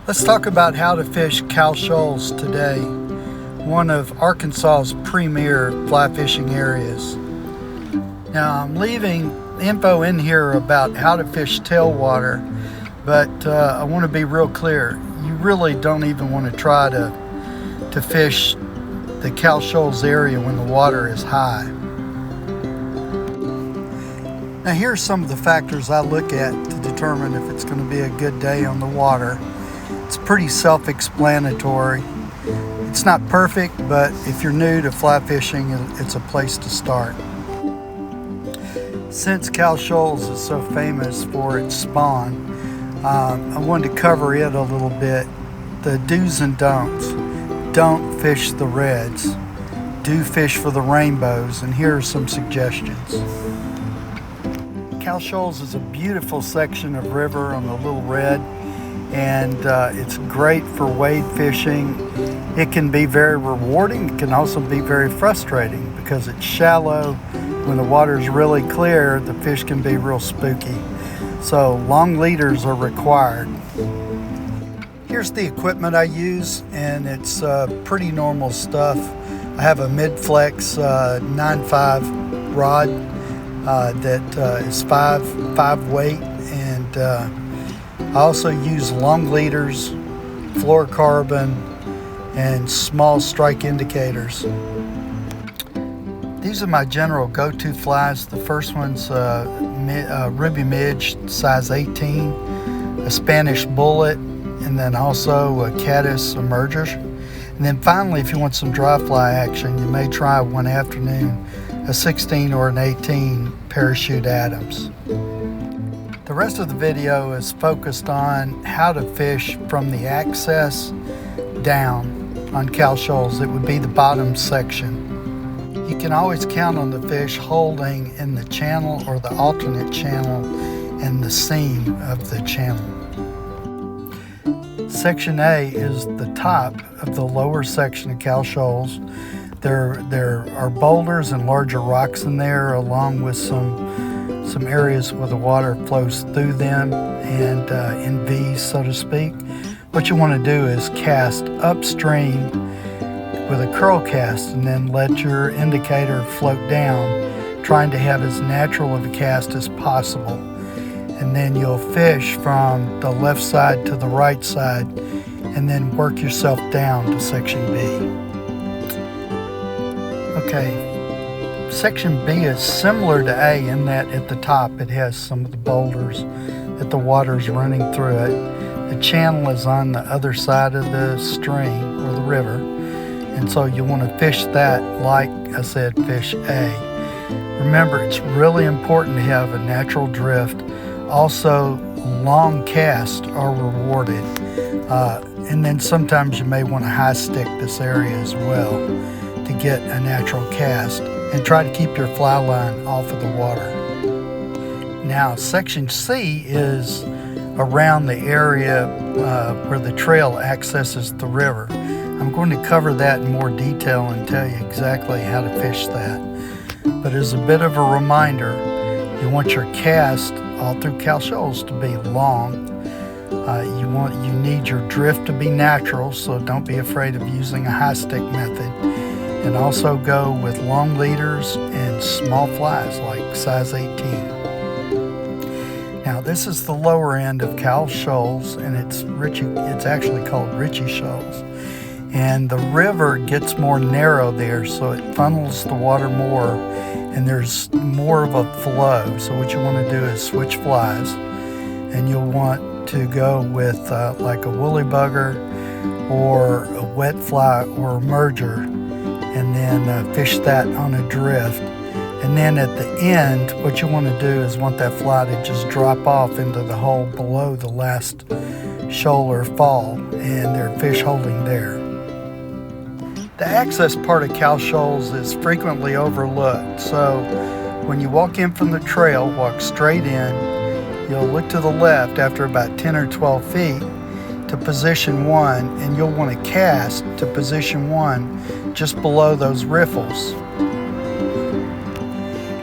Let's talk about how to fish Cow Shoals today, one of Arkansas's premier fly fishing areas. Now I'm leaving info in here about how to fish tailwater, but I want to be real clear. You really don't even want to try to fish the Cow Shoals area when the water is high. Now here's some of the factors I look at to determine if it's going to be a good day on the water. It's pretty self-explanatory. It's not perfect, but if you're new to fly fishing, it's a place to start. Since Cow Shoals is so famous for its spawn, I wanted to cover it a little bit. The do's and don'ts. Don't fish the reds. Do fish for the rainbows, and here are some suggestions. Cow Shoals is a beautiful section of river on the Little Red, and it's great for wade fishing. It can be very rewarding. It can also be very frustrating because it's shallow. When the water is really clear, the fish can be real spooky. So long leaders are required. Here's the equipment I use, and it's pretty normal stuff. I have a mid-flex 9.5 rod that is 5 weight, and I also use long leaders, fluorocarbon, and small strike indicators. These are my general go-to flies. The first one's ruby midge, size 18, a Spanish bullet, and then also a caddis emerger. And then finally, if you want some dry fly action, you may try one afternoon a 16 or an 18 parachute Adams. The rest of the video is focused on how to fish from the access down on Cow Shoals. It would be the bottom section. You can always count on the fish holding in the channel or the alternate channel and the seam of the channel. Section A is the top of the lower section of Cow Shoals. There are boulders and larger rocks in there, along with some areas where the water flows through them and in V's, so to speak. What you want to do is cast upstream with a curl cast and then let your indicator float down, trying to have as natural of a cast as possible. And then you'll fish from the left side to the right side and then work yourself down to section B. Okay, section B is similar to A in that at the top it has some of the boulders that the water's running through it. The channel is on the other side of the stream or the river, and so you want to fish that like I said, fish A. Remember, it's really important to have a natural drift. Also, long casts are rewarded. And then sometimes you may want to high stick this area as well to get a natural cast, and try to keep your fly line off of the water. Now, section C is around the area where the trail accesses the river. I'm going to cover that in more detail and tell you exactly how to fish that. But as a bit of a reminder, you want your cast all through Cow Shoals to be long. You need your drift to be natural, so don't be afraid of using a high stick method. And also go with long leaders and small flies like size 18. Now this is the lower end of Cow Shoals, and it's actually called Ritchie Shoals. And the river gets more narrow there, so it funnels the water more, and there's more of a flow. So what you want to do is switch flies, and you'll want to go with like a woolly bugger or a wet fly or a merger, and then fish that on a drift. And then at the end, what you want to do is want that fly to just drop off into the hole below the last shoal or fall, and there are fish holding there. The access part of Cow Shoals is frequently overlooked. So when you walk in from the trail, walk straight in, you'll look to the left after about 10 or 12 feet to position 1, and you'll want to cast to position 1 just below those riffles.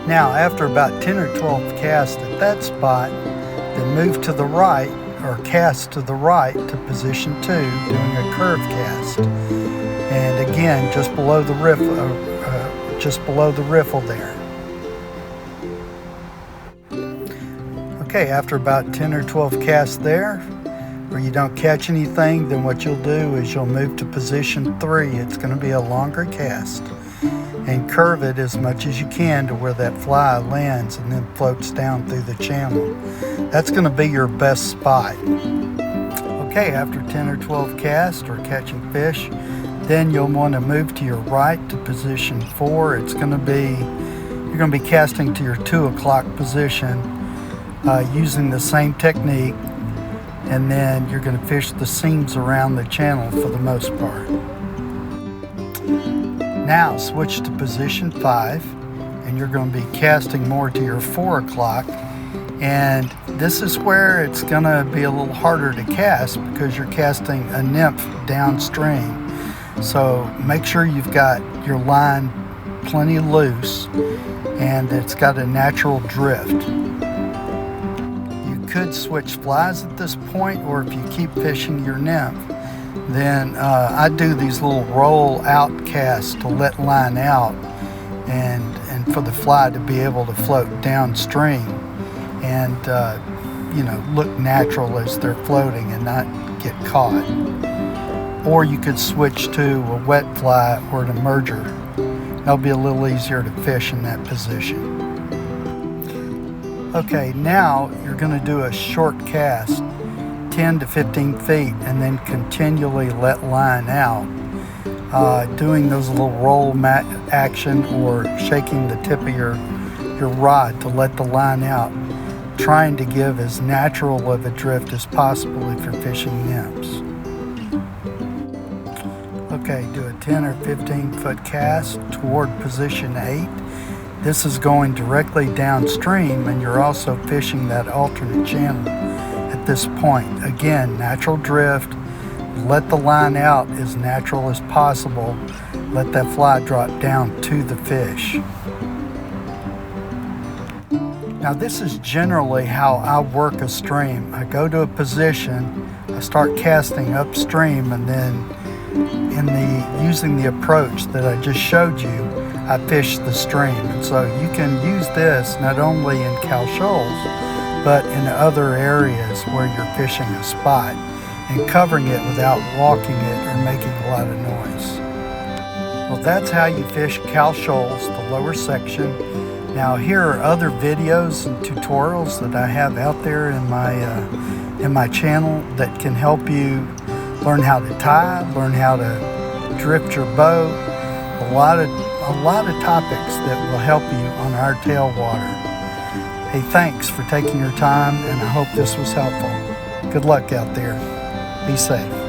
Now after about 10 or 12 casts at that spot, then move to the right or cast to the right to position 2, doing a curve cast. And again, just below the riffle there. Okay, after about 10 or 12 casts there, where you don't catch anything, then what you'll do is you'll move to position 3. It's going to be a longer cast, and curve it as much as you can to where that fly lands and then floats down through the channel. That's going to be your best spot. Okay, after 10 or 12 casts or catching fish, then you'll want to move to your right to position 4. You're going to be casting to your 2 o'clock position using the same technique, and then you're going to fish the seams around the channel for the most part. Now switch to position 5, and you're going to be casting more to your 4 o'clock, and this is where it's going to be a little harder to cast because you're casting a nymph downstream. So make sure you've got your line plenty loose and it's got a natural drift. You could switch flies at this point, or if you keep fishing your nymph, then I do these little roll out casts to let line out and for the fly to be able to float downstream and look natural as they're floating and not get caught. Or you could switch to a wet fly or an emerger. That'll be a little easier to fish in that position. Okay, now you're going to do a short cast, 10 to 15 feet, and then continually let line out, doing those little roll action or shaking the tip of your rod to let the line out, trying to give as natural of a drift as possible if you're fishing nymphs. Okay, do a 10 or 15 foot cast toward position 8. This is going directly downstream, and you're also fishing that alternate channel at this point. Again, natural drift. Let the line out as natural as possible. Let that fly drop down to the fish. Now this is generally how I work a stream. I go to a position, I start casting upstream, and then using the approach that I just showed you, I fish the stream. And so you can use this not only in Cow Shoals, but in other areas where you're fishing a spot and covering it without walking it or making a lot of noise. Well, that's how you fish Cow Shoals, the lower section. Now here are other videos and tutorials that I have out there in my channel that can help you learn how to tie, learn how to drift your boat, a lot of topics that will help you on our tailwater. Hey, thanks for taking your time, and I hope this was helpful. Good luck out there. Be safe.